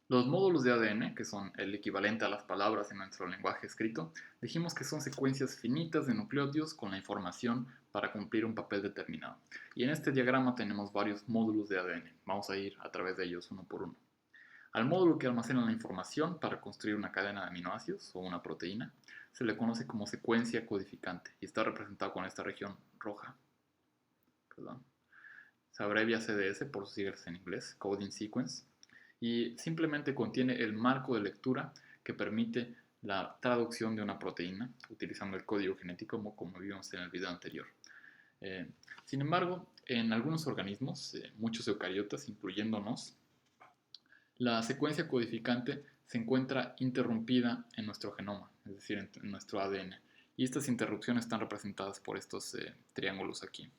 Los módulos de ADN, que son el equivalente a las palabras en nuestro lenguaje escrito, dijimos que son secuencias finitas de nucleótidos con la información para cumplir un papel determinado. Y en este diagrama tenemos varios módulos de ADN. Vamos a ir a través de ellos uno por uno. Al módulo que almacena la información para construir una cadena de aminoácidos o una proteína se le conoce como secuencia codificante y está representado con esta región roja. Perdón. Se abrevia CDS por sus siglas en inglés, Coding Sequence, y simplemente contiene el marco de lectura que permite la traducción de una proteína utilizando el código genético como vimos en el video anterior. Eh, Sin embargo, en algunos organismos, muchos eucariotas, incluyéndonos, la secuencia codificante se encuentra interrumpida en nuestro genoma, es decir, en nuestro ADN, y estas interrupciones están representadas por estos triángulos aquí.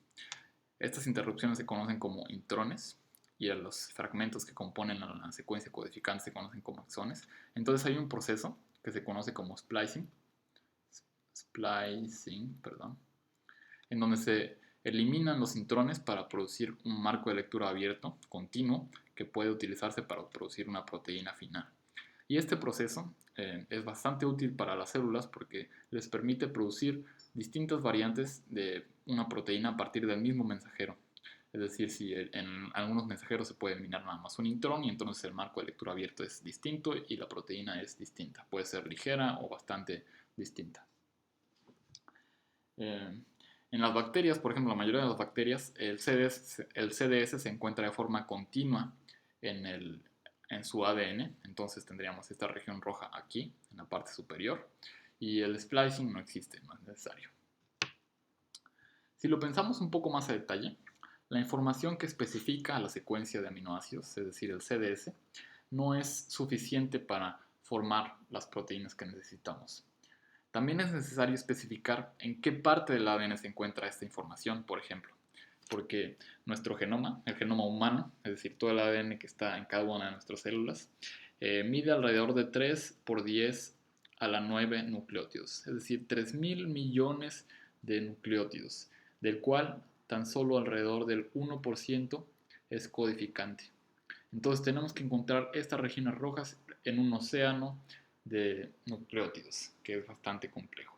Estas interrupciones se conocen como intrones y a los fragmentos que componen la secuencia codificante se conocen como exones. Entonces hay un proceso que se conoce como splicing, en donde se eliminan los intrones para producir un marco de lectura abierto, continuo, que puede utilizarse para producir una proteína final. Y este proceso es bastante útil para las células porque les permite producir distintas variantes de una proteína a partir del mismo mensajero. Es decir, si en algunos mensajeros se puede eliminar nada más un intrón y entonces el marco de lectura abierto es distinto y la proteína es distinta. Puede ser ligera o bastante distinta. Eh, en las bacterias, por ejemplo, la mayoría de las bacterias, el CDS se encuentra de forma continua en su ADN, entonces tendríamos esta región roja aquí, en la parte superior, y el splicing no existe, no es necesario. Si lo pensamos un poco más a detalle, la información que especifica la secuencia de aminoácidos, es decir, el CDS, no es suficiente para formar las proteínas que necesitamos. También es necesario especificar en qué parte del ADN se encuentra esta información, por ejemplo, porque nuestro genoma, el genoma humano, es decir, todo el ADN que está en cada una de nuestras células, mide alrededor de 3 por 10 a la 9 nucleótidos, es decir, 3.000 millones de nucleótidos, del cual tan solo alrededor del 1% es codificante. Entonces tenemos que encontrar estas regiones rojas en un océano de nucleótidos, que es bastante complejo.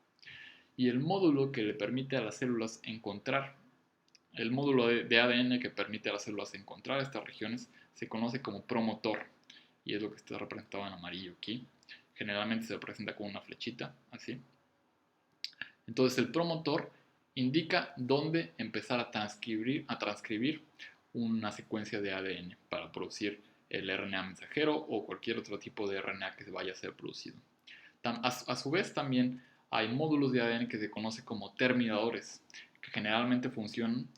Y el módulo que le permite a las células encontrar, el módulo de ADN que permite a las células encontrar estas regiones, se conoce como promotor, y es lo que está representado en amarillo aquí. Generalmente se representa con una flechita, así. Entonces el promotor indica dónde empezar a transcribir una secuencia de ADN para producir el RNA mensajero o cualquier otro tipo de RNA que se vaya a ser producido. A su vez también hay módulos de ADN que se conoce como terminadores, que generalmente funcionan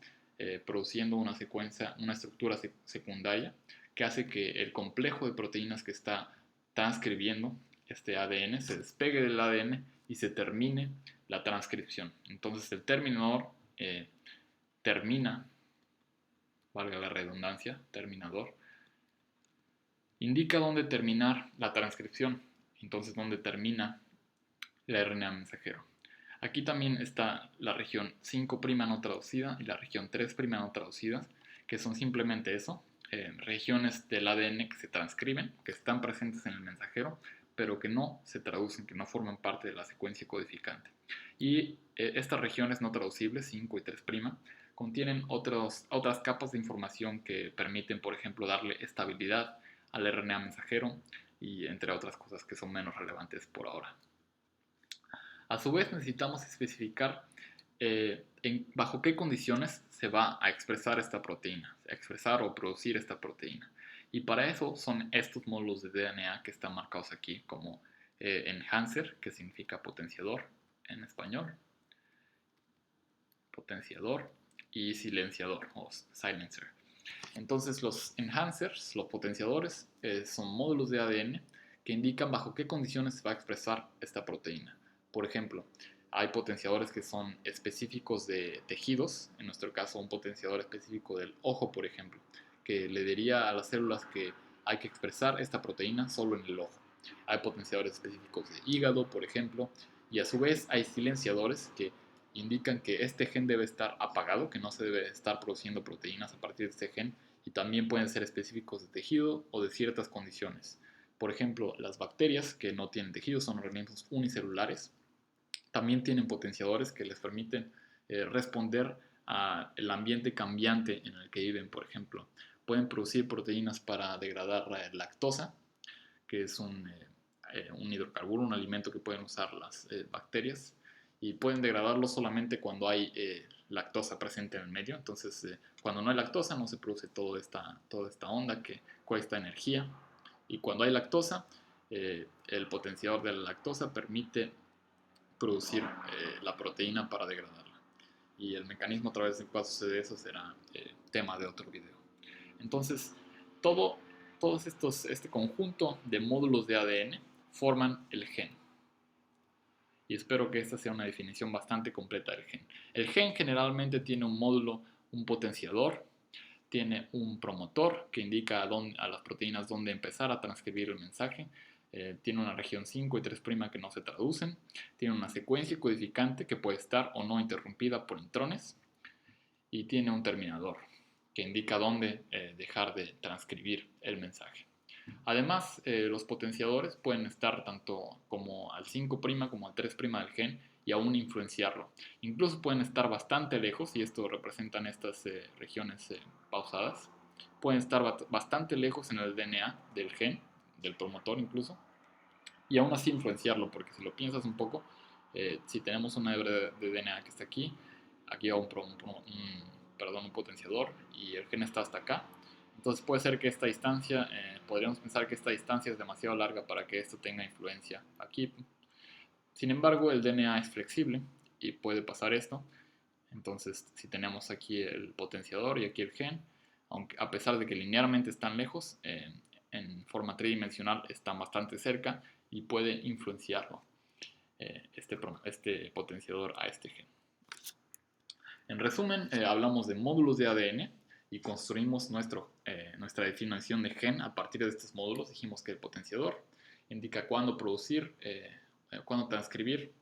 produciendo una secuencia, una estructura secundaria que hace que el complejo de proteínas que está transcribiendo este ADN se despegue del ADN y se termine la transcripción. Entonces el terminador termina, valga la redundancia, terminador, indica dónde terminar la transcripción, entonces dónde termina el RNA mensajero. Aquí también está la región 5' no traducida y la región 3' no traducida, que son simplemente eso, regiones del ADN que se transcriben, que están presentes en el mensajero, pero que no se traducen, que no forman parte de la secuencia codificante. Y estas regiones no traducibles, 5 y 3', contienen otras capas de información que permiten, por ejemplo, darle estabilidad al RNA mensajero y entre otras cosas que son menos relevantes por ahora. A su vez necesitamos especificar bajo qué condiciones se va a expresar esta proteína, a expresar o producir esta proteína. Y para eso son estos módulos de DNA que están marcados aquí como enhancer, que significa potenciador en español, potenciador y silenciador o silencer. Entonces los enhancers, los potenciadores, son módulos de ADN que indican bajo qué condiciones se va a expresar esta proteína. Por ejemplo, hay potenciadores que son específicos de tejidos, en nuestro caso un potenciador específico del ojo, por ejemplo, que le diría a las células que hay que expresar esta proteína solo en el ojo. Hay potenciadores específicos de hígado, por ejemplo, y a su vez hay silenciadores que indican que este gen debe estar apagado, que no se debe estar produciendo proteínas a partir de este gen, y también pueden ser específicos de tejido o de ciertas condiciones. Por ejemplo, las bacterias que no tienen tejidos, son organismos unicelulares, también tienen potenciadores que les permiten responder al ambiente cambiante en el que viven. Por ejemplo, pueden producir proteínas para degradar la lactosa, que es un hidrocarburo, un alimento que pueden usar las bacterias, y pueden degradarlo solamente cuando hay lactosa presente en el medio. Entonces, cuando no hay lactosa no se produce toda esta onda que cuesta energía, y cuando hay lactosa, el potenciador de la lactosa permite producir la proteína para degradarla. Y el mecanismo a través del cual sucede eso será tema de otro video. Entonces, este conjunto de módulos de ADN forman el gen. Y espero que esta sea una definición bastante completa del gen. El gen generalmente tiene un módulo, un potenciador, tiene un promotor que indica a las proteínas dónde empezar a transcribir el mensaje, tiene una región 5 y 3' que no se traducen, tiene una secuencia codificante que puede estar o no interrumpida por intrones, y tiene un terminador que indica dónde dejar de transcribir el mensaje. Además, los potenciadores pueden estar tanto como al 5' como al 3' del gen y aún influenciarlo. Incluso pueden estar bastante lejos, y esto representan estas regiones pausadas. Pueden estar bastante lejos en el DNA del gen, del promotor incluso, y aún así influenciarlo, porque si lo piensas un poco, si tenemos una hebra de DNA que está aquí, aquí va un potenciador, y el gen está hasta acá. Entonces puede ser que esta distancia, podríamos pensar que esta distancia es demasiado larga para que esto tenga influencia aquí. Sin embargo, el DNA es flexible y puede pasar esto. Entonces, si tenemos aquí el potenciador y aquí el gen, aunque a pesar de que linealmente están lejos, en forma tridimensional están bastante cerca y puede influenciarlo, este potenciador a este gen. En resumen, hablamos de módulos de ADN y construimos nuestra definición de gen a partir de estos módulos. Dijimos que el potenciador indica cuándo producir, cuándo transcribir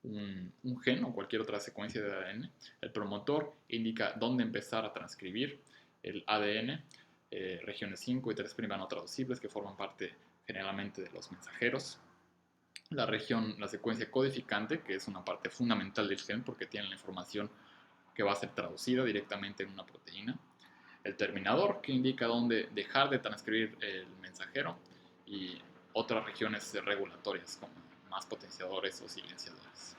un gen o cualquier otra secuencia de ADN. El promotor indica dónde empezar a transcribir el ADN, regiones 5 y 3' no traducibles que forman parte generalmente de los mensajeros. La secuencia codificante, que es una parte fundamental del gen porque tiene la información que va a ser traducida directamente en una proteína. El terminador, que indica dónde dejar de transcribir el mensajero, y otras regiones regulatorias como más potenciadores o silenciadores.